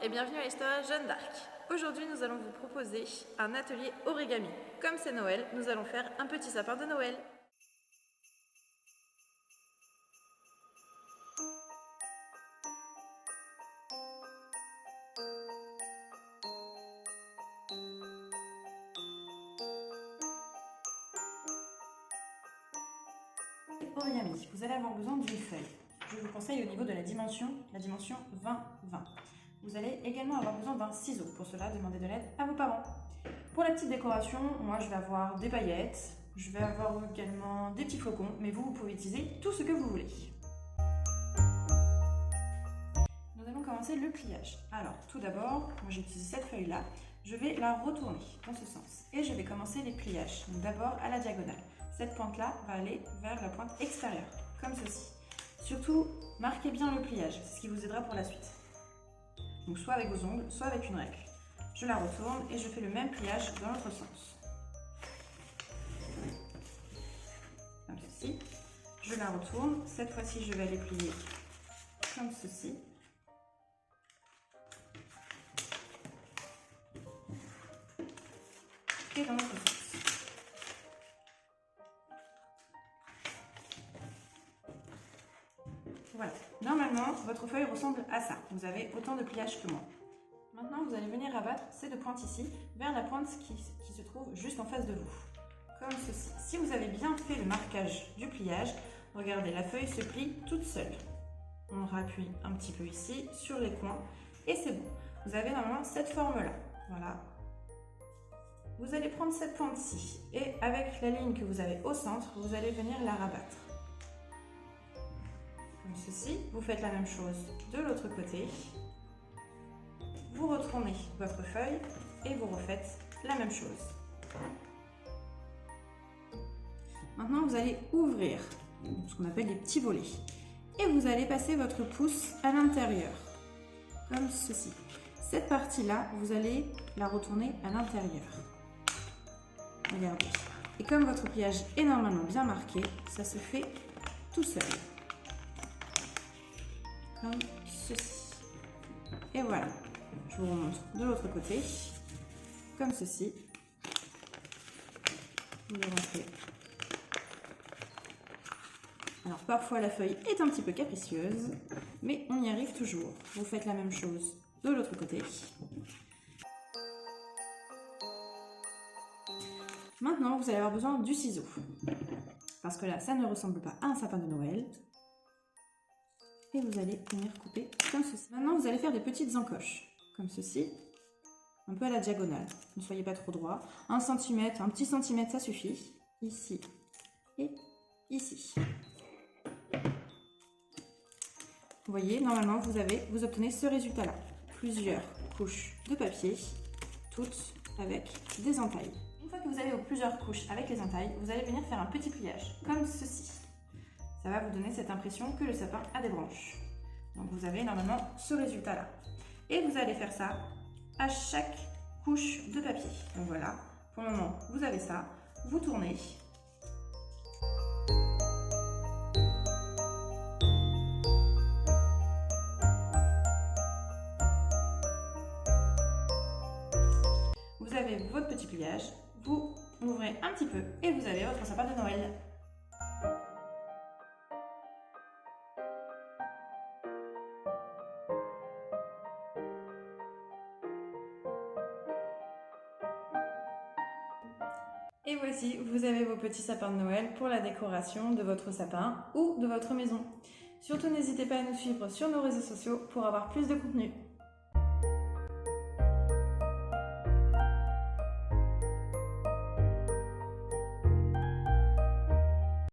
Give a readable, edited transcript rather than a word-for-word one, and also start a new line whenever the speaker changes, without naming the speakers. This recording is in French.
et bienvenue à l'histoire Jeanne d'Arc. Aujourd'hui, nous allons vous proposer un atelier origami. Comme c'est Noël, nous allons faire un petit sapin de Noël.
Origami, vous allez avoir besoin d'une feuille. Je vous conseille au niveau de la dimension 20-20. Vous allez également avoir besoin d'un ciseau. Pour cela, demandez de l'aide à vos parents. Pour la petite décoration, moi je vais avoir des paillettes, je vais avoir également des petits flocons, mais vous pouvez utiliser tout ce que vous voulez. Nous allons commencer le pliage. Alors, tout d'abord, moi j'ai utilisé cette feuille-là, je vais la retourner dans ce sens et je vais commencer les pliages. Donc d'abord à la diagonale. Cette pointe-là va aller vers la pointe extérieure, comme ceci. Surtout, marquez bien le pliage, c'est ce qui vous aidera pour la suite. Donc soit avec vos ongles, soit avec une règle. Je la retourne et je fais le même pliage dans l'autre sens. Comme ceci. Je la retourne, cette fois-ci je vais aller plier comme ceci. Et dans l'autre sens. Voilà, normalement votre feuille ressemble à ça, vous avez autant de pliage que moi. Maintenant vous allez venir abattre ces deux pointes ici vers la pointe qui se trouve juste en face de vous, comme ceci. Si vous avez bien fait le marquage du pliage, regardez, la feuille se plie toute seule. On rappuie un petit peu ici sur les coins et c'est bon. Vous avez normalement cette forme là, voilà. Vous allez prendre cette pointe-ci et avec la ligne que vous avez au centre, vous allez venir la rabattre. Comme ceci, vous faites la même chose de l'autre côté. Vous retournez votre feuille et vous refaites la même chose. Maintenant, vous allez ouvrir ce qu'on appelle les petits volets. Et vous allez passer votre pouce à l'intérieur, comme ceci. Cette partie-là, vous allez la retourner à l'intérieur. Regardez. Et comme votre pliage est normalement bien marqué, ça se fait tout seul. Comme ceci. Et voilà. Je vous remontre de l'autre côté. Comme ceci. Vous le rentrez. Alors parfois la feuille est un petit peu capricieuse, mais on y arrive toujours. Vous faites la même chose de l'autre côté. Maintenant, vous allez avoir besoin du ciseau. Parce que là, ça ne ressemble pas à un sapin de Noël. Et vous allez venir couper comme ceci. Maintenant, vous allez faire des petites encoches, comme ceci, un peu à la diagonale. Ne soyez pas trop droit. 1 cm, un petit centimètre, ça suffit. Ici et ici. Vous voyez, normalement, vous obtenez ce résultat-là. Plusieurs couches de papier, toutes avec des entailles. Une fois que vous avez plusieurs couches avec les entailles, vous allez venir faire un petit pliage, comme ceci. Ça va vous donner cette impression que le sapin a des branches. Donc vous avez normalement ce résultat-là. Et vous allez faire ça à chaque couche de papier. Donc voilà, pour le moment, vous avez ça. Vous tournez. Vous avez votre petit pliage. Vous ouvrez un petit peu et vous avez votre sapin de Noël. Et voici, vous avez vos petits sapins de Noël pour la décoration de votre sapin ou de votre maison. Surtout, n'hésitez pas à nous suivre sur nos réseaux sociaux pour avoir plus de contenu.